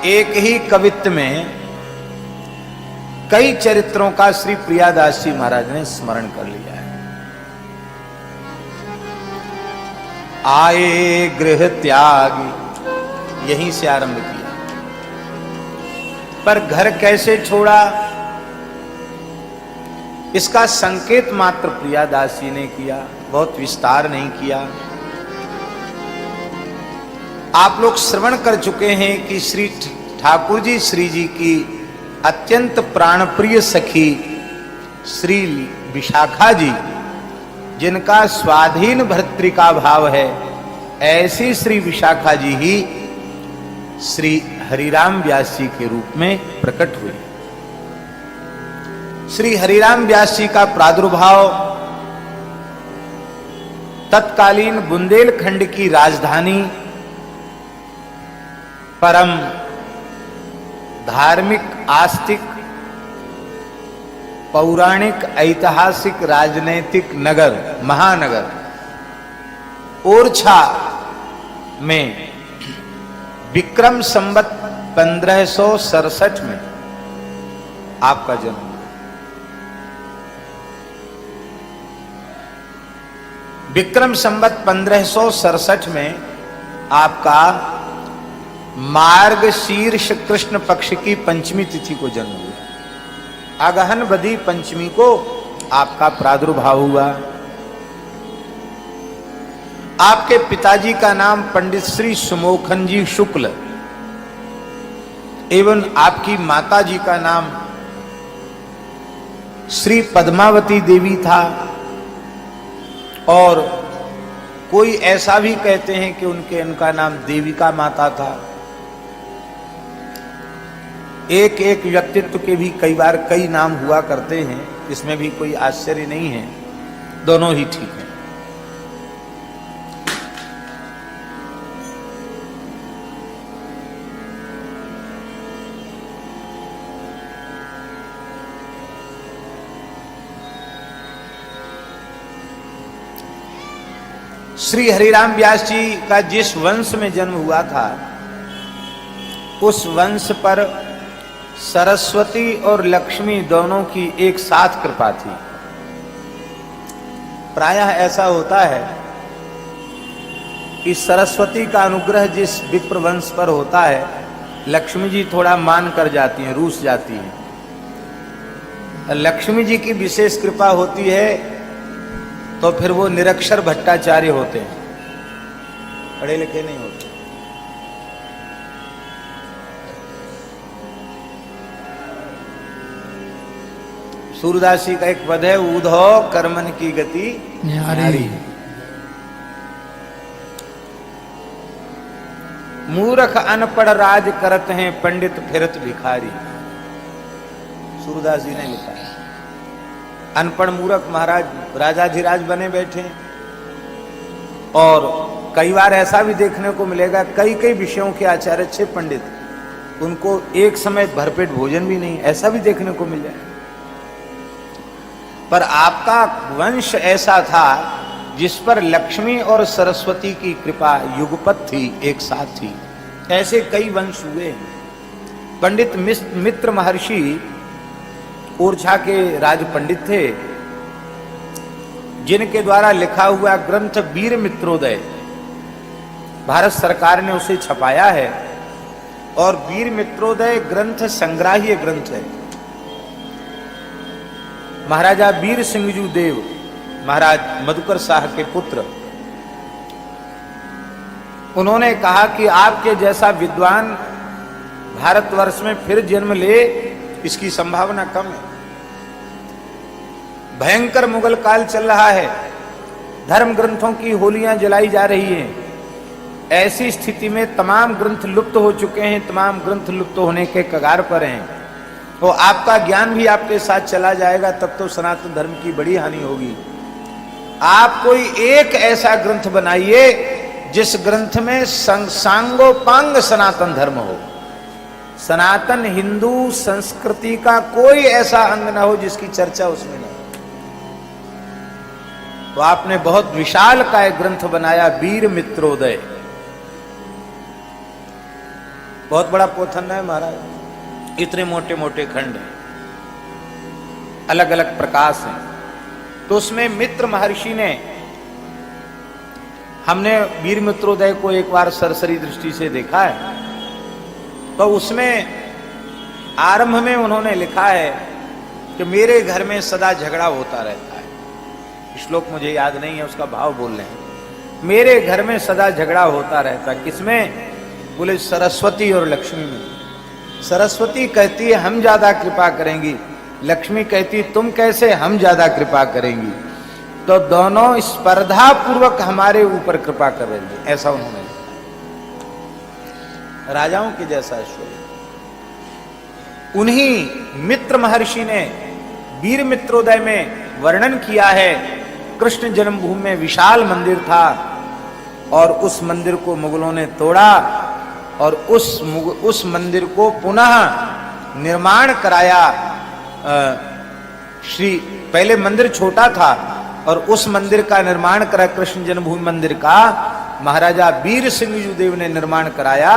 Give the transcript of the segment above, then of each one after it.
एक ही कवित्त में कई चरित्रों का श्री प्रियादास जी महाराज ने स्मरण कर लिया है। आए गृह त्यागी, यहीं से आरंभ किया। पर घर कैसे छोड़ा, इसका संकेत मात्र प्रियादास जी ने किया, बहुत विस्तार नहीं किया। आप लोग श्रवण कर चुके हैं कि श्री ठाकुर जी श्री जी की अत्यंत प्राणप्रिय सखी श्री विशाखा जी, जिनका स्वाधीन भर्तृका भाव है, ऐसी श्री विशाखा जी ही श्री हरिराम व्यास जी के रूप में प्रकट हुई। श्री हरिराम व्यास जी का प्रादुर्भाव तत्कालीन बुंदेलखंड की राजधानी परम धार्मिक, आस्तिक, पौराणिक, ऐतिहासिक, राजनैतिक नगर, महानगर ओरछा में विक्रम संवत 1567 में आपका जन्म। विक्रम संवत 1567 में आपका मार्गशीर्ष कृष्ण पक्ष की पंचमी तिथि को जन्म हुआ। अगहन बदी पंचमी को आपका प्रादुर्भाव हुआ। आपके पिताजी का नाम पंडित श्री सुमोखन जी शुक्ल एवं आपकी माता जी का नाम श्री पद्मावती देवी था। और कोई ऐसा भी कहते हैं कि उनका नाम देविका माता था। एक एक व्यक्तित्व के भी कई बार कई नाम हुआ करते हैं, इसमें भी कोई आश्चर्य नहीं है, दोनों ही ठीक है। श्री हरिराम व्यास जी का जिस वंश में जन्म हुआ था, उस वंश पर सरस्वती और लक्ष्मी दोनों की एक साथ कृपा थी। प्रायः ऐसा होता है कि सरस्वती का अनुग्रह जिस विप्र वंश पर होता है, लक्ष्मी जी थोड़ा मान कर जाती हैं, रूस जाती हैं। लक्ष्मी जी की विशेष कृपा होती है तो फिर वो निरक्षर भट्टाचार्य होते हैं, पढ़े लिखे नहीं होते। सूरदास जी का एक पद है, ऊधो कर्मन की गति न्यारी, मूर्ख अनपढ़ राज करत हैं, पंडित फिरत भिखारी। सूरदास जी ने लिखा है। अनपढ़ मूर्ख महाराज राजाधिराज बने बैठे। और कई बार ऐसा भी देखने को मिलेगा, कई कई विषयों के आचार्य अच्छे पंडित, उनको एक समय भरपेट भोजन भी नहीं, ऐसा भी देखने को मिल जाए। पर आपका वंश ऐसा था जिस पर लक्ष्मी और सरस्वती की कृपा युगपत थी, एक साथ थी। ऐसे कई वंश हुए। पंडित मित्र महर्षि ओरछा के राज पंडित थे, जिनके द्वारा लिखा हुआ ग्रंथ वीर मित्रोदय, भारत सरकार ने उसे छपाया है। और वीर मित्रोदय ग्रंथ संग्राह्य ग्रंथ है। महाराजा वीर सिंहजू देव महाराज मधुकर शाह के पुत्र, उन्होंने कहा कि आपके जैसा विद्वान भारतवर्ष में फिर जन्म ले, इसकी संभावना कम है। भयंकर मुगल काल चल रहा है, धर्म ग्रंथों की होलियां जलाई जा रही हैं। ऐसी स्थिति में तमाम ग्रंथ लुप्त हो चुके हैं, तमाम ग्रंथ लुप्त होने के कगार पर हैं। तो आपका ज्ञान भी आपके साथ चला जाएगा, तब तो सनातन धर्म की बड़ी हानि होगी। आप कोई एक ऐसा ग्रंथ बनाइए जिस ग्रंथ में सांगोपांग सनातन धर्म हो। सनातन हिंदू संस्कृति का कोई ऐसा अंग ना हो जिसकी चर्चा उसमें ना हो। तो आपने बहुत विशाल का एक ग्रंथ बनाया, वीर मित्रोदय। बहुत बड़ा पोथन है महाराज, इतने मोटे मोटे खंड हैं, अलग अलग प्रकाश हैं। तो उसमें मित्र महर्षि ने, हमने वीर मित्रोदय को एक बार सरसरी दृष्टि से देखा है, तो उसमें आरंभ में उन्होंने लिखा है कि मेरे घर में सदा झगड़ा होता रहता है। श्लोक मुझे याद नहीं है, उसका भाव बोल रहे हैं। मेरे घर में सदा झगड़ा होता रहता है। किसमें? बोले सरस्वती और लक्ष्मी में। सरस्वती कहती है हम ज्यादा कृपा करेंगी, लक्ष्मी कहती तुम कैसे, हम ज्यादा कृपा करेंगी। तो दोनों स्पर्धा पूर्वक हमारे ऊपर कृपा कर रही है, ऐसा उन्होंने लिखा। राजाओं के जैसा ऐश्वर्य। उन्हीं मित्र महर्षि ने वीर मित्रोदय में वर्णन किया है। कृष्ण जन्मभूमि में विशाल मंदिर था और उस मंदिर को मुगलों ने तोड़ा और उस मंदिर को पुनः निर्माण कराया। पहले मंदिर छोटा था और उस मंदिर का निर्माण करा, कृष्ण जन्मभूमि मंदिर का महाराजा वीर सिंह देव ने निर्माण कराया।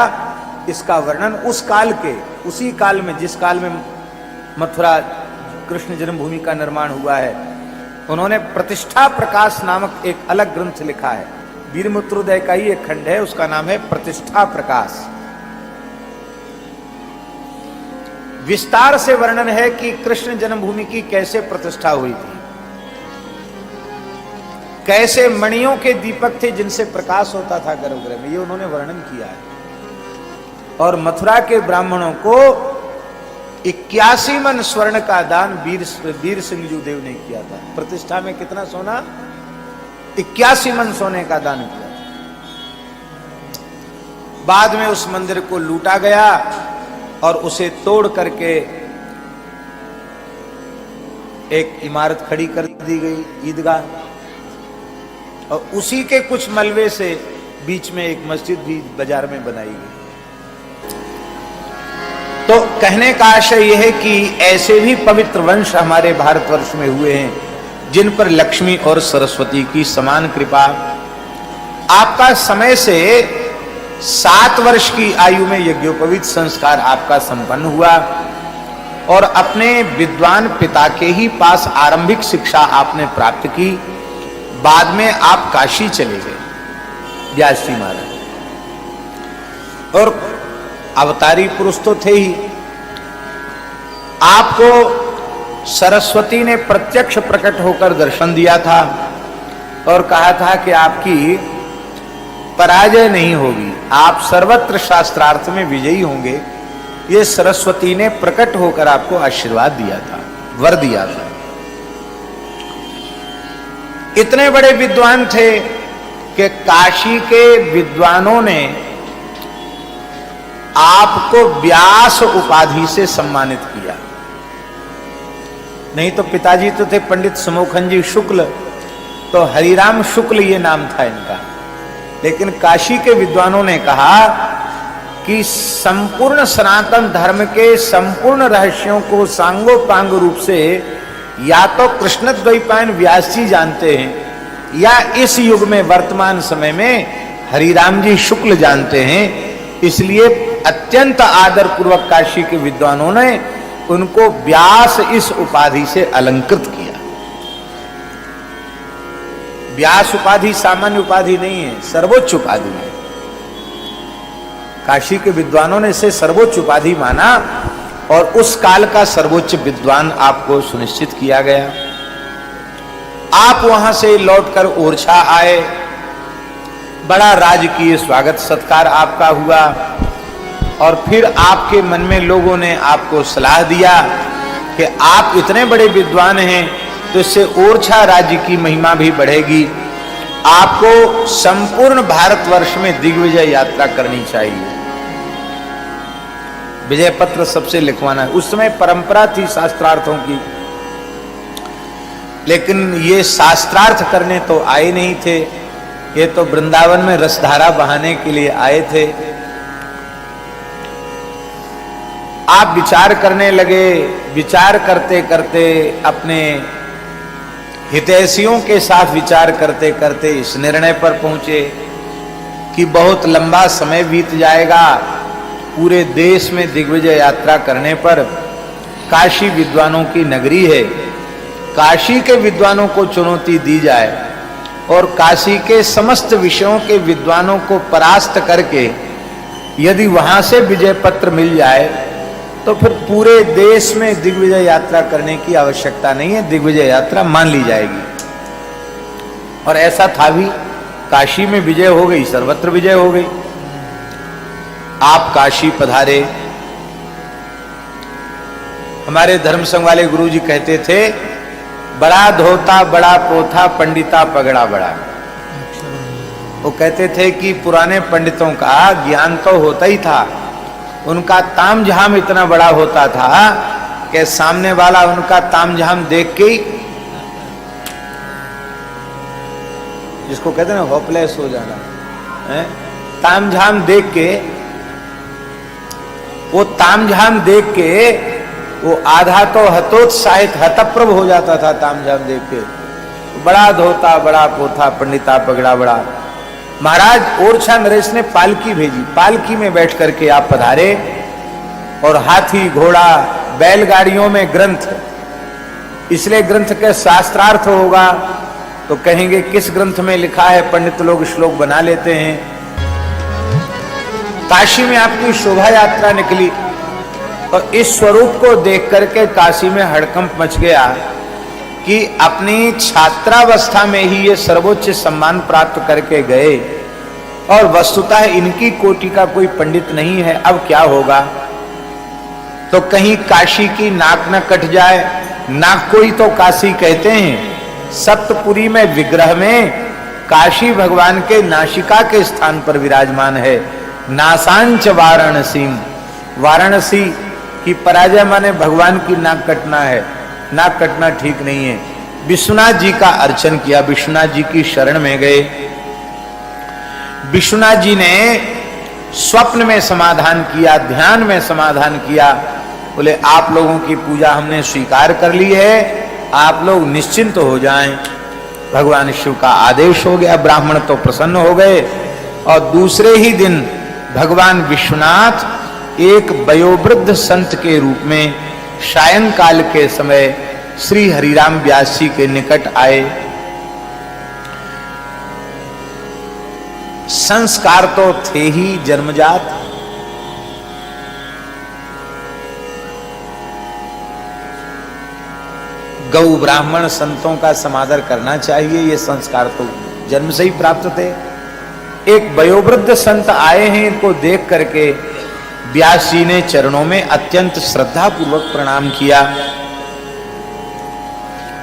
इसका वर्णन उस काल के, उसी काल में जिस काल में मथुरा कृष्ण जन्मभूमि का निर्माण हुआ है, उन्होंने प्रतिष्ठा प्रकाश नामक एक अलग ग्रंथ लिखा है। वीर मित्रोदय का ही एक खंड है, उसका नाम है प्रतिष्ठा प्रकाश। विस्तार से वर्णन है कि कृष्ण जन्मभूमि की कैसे प्रतिष्ठा हुई थी, कैसे मणियों के दीपक थे जिनसे प्रकाश होता था गर्भगृह में, ये उन्होंने वर्णन किया है। और मथुरा के ब्राह्मणों को 81 मन स्वर्ण का दान वीर सिंह देव ने किया था। प्रतिष्ठा में कितना सोना? 81 मन सोने का दान किया। बाद में उस मंदिर को लूटा गया और उसे तोड़ करके एक इमारत खड़ी कर दी गई, ईदगाह, और उसी के कुछ मलबे से बीच में एक मस्जिद भी बाजार में बनाई गई। तो कहने का आशय यह है कि ऐसे भी पवित्र वंश हमारे भारतवर्ष में हुए हैं जिन पर लक्ष्मी और सरस्वती की समान कृपा। आपका समय से 7 वर्ष की आयु में यज्ञोपवीत संस्कार आपका संपन्न हुआ और अपने विद्वान पिता के ही पास आरंभिक शिक्षा आपने प्राप्त की। बाद में आप काशी चले गए, व्यास जी महाराज, और अवतारी पुरुष तो थे ही। आपको सरस्वती ने प्रत्यक्ष प्रकट होकर दर्शन दिया था और कहा था कि आपकी पराजय नहीं होगी, आप सर्वत्र शास्त्रार्थ में विजयी होंगे। ये सरस्वती ने प्रकट होकर आपको आशीर्वाद दिया था, वर दिया था। इतने बड़े विद्वान थे कि काशी के विद्वानों ने आपको व्यास उपाधि से सम्मानित किया। नहीं तो पिताजी तो थे पंडित समोखन जी शुक्ल, तो हरिराम शुक्ल ये नाम था इनका। लेकिन काशी के विद्वानों ने कहा कि संपूर्ण सनातन धर्म के संपूर्ण रहस्यों को सांगोपांग रूप से या तो कृष्ण द्वैपायन व्यास जी जानते हैं या इस युग में वर्तमान समय में हरिराम जी शुक्ल जानते हैं। इसलिए अत्यंत आदर पूर्वक काशी के विद्वानों ने उनको व्यास इस उपाधि से अलंकृत किया। व्यास उपाधि सामान्य उपाधि नहीं है, सर्वोच्च उपाधि है। काशी के विद्वानों ने इसे सर्वोच्च उपाधि माना और उस काल का सर्वोच्च विद्वान आपको सुनिश्चित किया गया। आप वहां से लौटकर ओरछा आए, बड़ा राजकीय स्वागत सत्कार आपका हुआ और फिर आपके मन में लोगों ने आपको सलाह दिया कि आप इतने बड़े विद्वान हैं तो इससे ओरछा राज्य की महिमा भी बढ़ेगी। आपको संपूर्ण भारतवर्ष में दिग्विजय यात्रा करनी चाहिए, विजय पत्र सबसे लिखवाना है। उस समय परंपरा थी शास्त्रार्थों की, लेकिन ये शास्त्रार्थ करने तो आए नहीं थे, ये तो वृंदावन में रसधारा बहाने के लिए आए थे। आप विचार करने लगे, विचार करते करते अपने हितैषियों के साथ विचार करते करते इस निर्णय पर पहुंचे कि बहुत लंबा समय बीत जाएगा पूरे देश में दिग्विजय यात्रा करने पर काशी विद्वानों की नगरी है, काशी के विद्वानों को चुनौती दी जाए और काशी के समस्त विषयों के विद्वानों को परास्त करके यदि वहां से विजय पत्र मिल जाए तो फिर पूरे देश में दिग्विजय यात्रा करने की आवश्यकता नहीं है, दिग्विजय यात्रा मान ली जाएगी। और ऐसा था भी, काशी में विजय हो गई, सर्वत्र विजय हो गई। आप काशी पधारे। हमारे धर्म संघ वाले गुरुजी कहते थे, बड़ा धोता बड़ा पोथा पंडिता पगड़ा बड़ा। वो कहते थे कि पुराने पंडितों का ज्ञान तो होता ही था, उनका तामझाम इतना बड़ा होता था कि सामने वाला उनका तामझाम देख के ही, जिसको कहते हैं ना होपलेस हो जाना है, तामझाम देख के, वो तामझाम देख के वो आधा तो हतोत्साहित हतप्रभ हो जाता था तामझाम देख के। बड़ा धोता बड़ा पोथा पंडिता पगड़ा बड़ा। महाराज ओरछा नरेश ने पालकी भेजी, पालकी में बैठ करके आप पधारे और हाथी घोड़ा बैलगाड़ियों में ग्रंथ, इसलिए ग्रंथ के शास्त्रार्थ होगा तो कहेंगे किस ग्रंथ में लिखा है, पंडित लोग श्लोक बना लेते हैं। काशी में आपकी शोभा यात्रा निकली और इस स्वरूप को देख करके काशी में हड़कंप मच गया कि अपनी छात्रावस्था में ही ये सर्वोच्च सम्मान प्राप्त करके गए और वस्तुतः इनकी कोटि का कोई पंडित नहीं है, अब क्या होगा। तो कहीं काशी की नाक न कट जाए, नाक को ही तो काशी कहते हैं। सप्तपुरी में विग्रह में काशी भगवान के नासिका के स्थान पर विराजमान है। नासांच वाराणसी, वाराणसी की पराजय माने भगवान की नाक कटना है, नाक कटना ठीक नहीं है। विश्वनाथ जी का अर्चन किया, विश्वनाथ जी की शरण में गए। विश्वनाथ जी ने स्वप्न में समाधान किया, ध्यान में समाधान किया। बोले आप लोगों की पूजा हमने स्वीकार कर ली है, आप लोग निश्चिंत हो जाएं। भगवान शिव का आदेश हो गया, ब्राह्मण तो प्रसन्न हो गए। और दूसरे ही दिन भगवान विश्वनाथ एक वयोवृद्ध संत के रूप में सायंकाल के समय श्री हरिराम व्यास जी के निकट आए। संस्कार तो थे ही जन्मजात, गौ ब्राह्मण संतों का समादर करना चाहिए, ये संस्कार तो जन्म से ही प्राप्त थे। एक वयोवृद्ध संत आए हैं, इनको देख करके व्यास जी ने चरणों में अत्यंत श्रद्धा पूर्वक प्रणाम किया।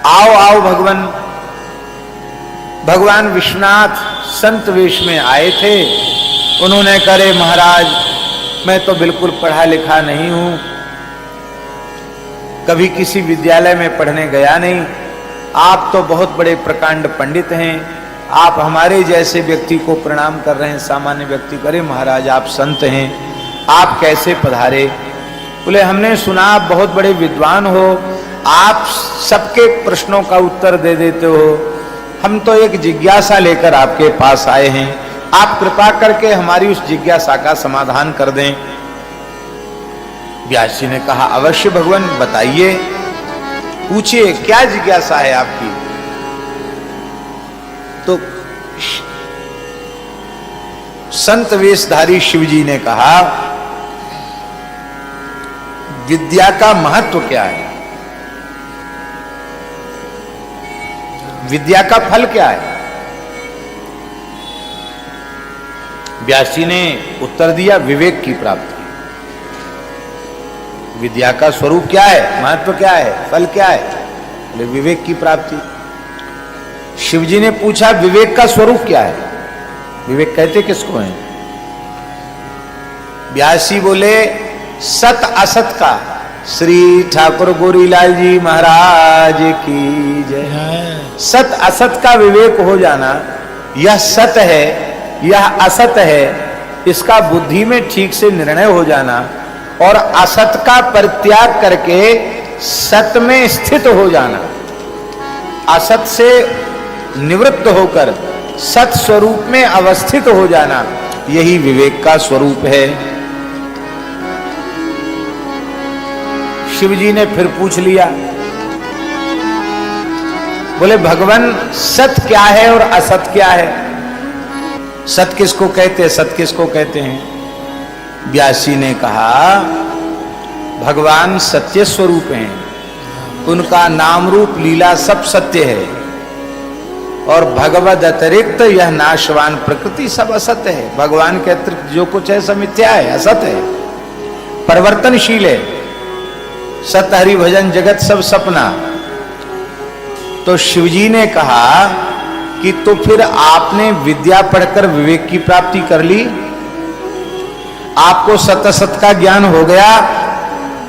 आओ आओ भगवान। भगवान विश्वनाथ संत वेश में आए थे। उन्होंने करे महाराज मैं तो बिल्कुल पढ़ा लिखा नहीं हूं, कभी किसी विद्यालय में पढ़ने गया नहीं, आप तो बहुत बड़े प्रकांड पंडित हैं, आप हमारे जैसे व्यक्ति को प्रणाम कर रहे हैं, सामान्य व्यक्ति करे महाराज आप संत हैं, आप कैसे पधारे। बोले हमने सुना आप बहुत बड़े विद्वान हो, आप सबके प्रश्नों का उत्तर दे देते हो, हम तो एक जिज्ञासा लेकर आपके पास आए हैं, आप कृपा करके हमारी उस जिज्ञासा का समाधान कर दें। व्यास जी ने कहा अवश्य भगवान बताइए, पूछिए क्या जिज्ञासा है आपकी। तो संत वेशधारी शिव जी ने कहा विद्या का महत्व क्या है, विद्या का फल क्या है। व्यास जी ने उत्तर दिया विवेक की प्राप्ति। विद्या का स्वरूप क्या है, महत्व क्या है, फल क्या है, बोले विवेक की प्राप्ति। शिव जी ने पूछा विवेक का स्वरूप क्या है, विवेक कहते किसको हैं। व्यास जी बोले सत असत का। श्री ठाकुर गोरीलाल जी महाराज की जय। सत असत का विवेक हो जाना, यह सत है यह असत है, इसका बुद्धि में ठीक से निर्णय हो जाना और असत का परित्याग करके सत में स्थित हो जाना, असत से निवृत्त होकर सत स्वरूप में अवस्थित हो जाना, यही विवेक का स्वरूप है। शिव जी ने फिर पूछ लिया, बोले भगवान सत क्या है और असत क्या है? सत किसको कहते हैं, सत किसको कहते हैं? व्यास जी ने कहा भगवान सत्य स्वरूप हैं, उनका नाम रूप लीला सब सत्य है, और भगवद अतिरिक्त यह नाशवान प्रकृति सब असत्य है। भगवान के अतिरिक्त जो कुछ है सब मिथ्या है, असत है, परिवर्तनशील है। सत हरि भजन जगत सब सपना। तो शिवजी ने कहा कि तो फिर आपने विद्या पढ़कर विवेक की प्राप्ति कर ली, आपको सत असत का ज्ञान हो गया,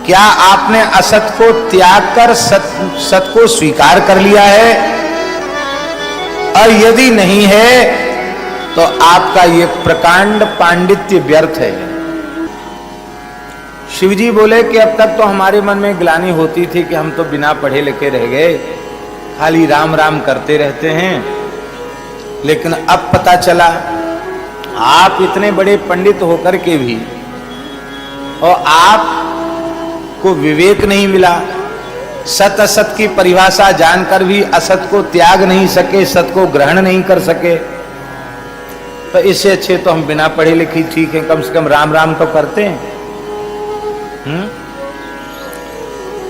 क्या आपने असत को त्याग कर सत को स्वीकार कर लिया है? और यदि नहीं है तो आपका ये प्रकांड पांडित्य व्यर्थ है। शिवजी बोले कि अब तक तो हमारे मन में ग्लानि होती थी कि हम तो बिना पढ़े लिखे रह गए, खाली राम राम करते रहते हैं, लेकिन अब पता चला आप इतने बड़े पंडित होकर के भी और आपको विवेक नहीं मिला, सत असत की परिभाषा जानकर भी असत को त्याग नहीं सके, सत को ग्रहण नहीं कर सके, तो इससे अच्छे तो हम बिना पढ़े लिखे ठीक है, कम से कम राम राम तो करते हैं।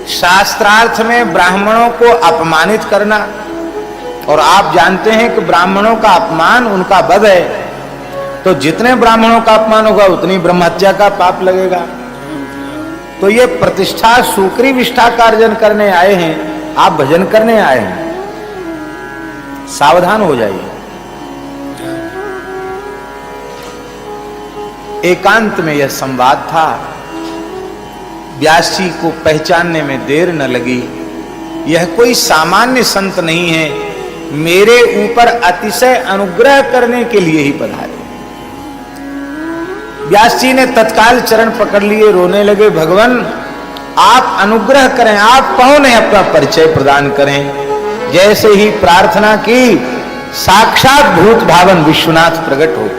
शास्त्रार्थ में ब्राह्मणों को अपमानित करना, और आप जानते हैं कि ब्राह्मणों का अपमान उनका वध है, तो जितने ब्राह्मणों का अपमान होगा उतनी ब्रह्महत्या का पाप लगेगा। तो ये प्रतिष्ठा सूकरी विष्ठा का अर्जन करने आए हैं, आप भजन करने आए हैं, सावधान हो जाइए। एकांत में यह संवाद था। व्यास जी को पहचानने में देर न लगी, यह कोई सामान्य संत नहीं है, मेरे ऊपर अतिशय अनुग्रह करने के लिए ही पधारे। व्यास जी ने तत्काल चरण पकड़ लिए, रोने लगे, भगवान आप अनुग्रह करें, आप कौन है, अपना परिचय प्रदान करें। जैसे ही प्रार्थना की, साक्षात भूत भावन विश्वनाथ प्रकट हो।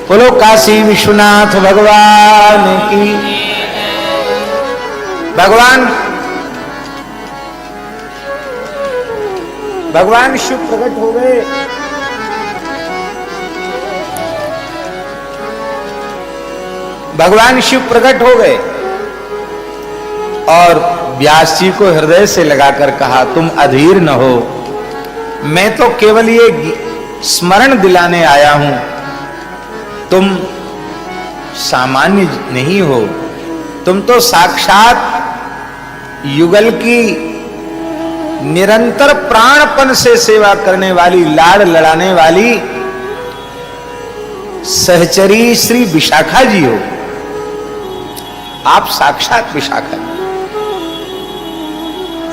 बोलो काशी विश्वनाथ भगवान की। भगवान शिव प्रकट हो गए। भगवान शिव प्रकट हो गए और व्यास जी को हृदय से लगाकर कहा, तुम अधीर न हो, मैं तो केवल ये स्मरण दिलाने आया हूं, तुम सामान्य नहीं हो, तुम तो साक्षात युगल की निरंतर प्राणपन से सेवा करने वाली, लाड़ लड़ाने वाली सहचरी श्री विशाखा जी हो। आप साक्षात विशाखा जी।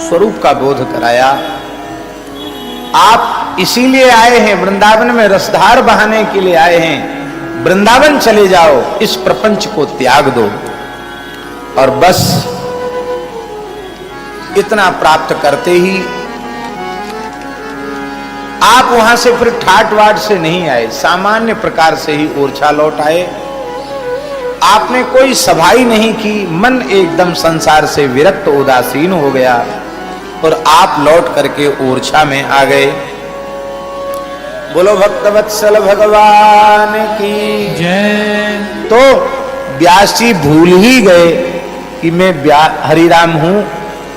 स्वरूप का बोध कराया। आप इसीलिए आए हैं, वृंदावन में रसधार बहाने के लिए आए हैं। वृंदावन चले जाओ, इस प्रपंच को त्याग दो, और बस इतना प्राप्त करते ही आप वहां से फिर ठाट वाट से नहीं आए, सामान्य प्रकार से ही ओरछा लौट आए। आपने कोई सभाई नहीं की, मन एकदम संसार से विरक्त उदासीन हो गया और आप लौट करके ओरछा में आ गए। बोलो भक्तवत्सल भगवान की जय। तो व्यास जी भूल ही गए कि मैं हरिराम हूं।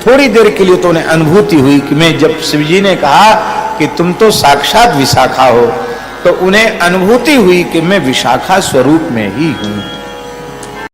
थोड़ी देर के लिए तो उन्हें अनुभूति हुई कि मैं, जब शिवजी ने कहा कि तुम तो साक्षात विशाखा हो, तो उन्हें अनुभूति हुई कि मैं विशाखा स्वरूप में ही हूं।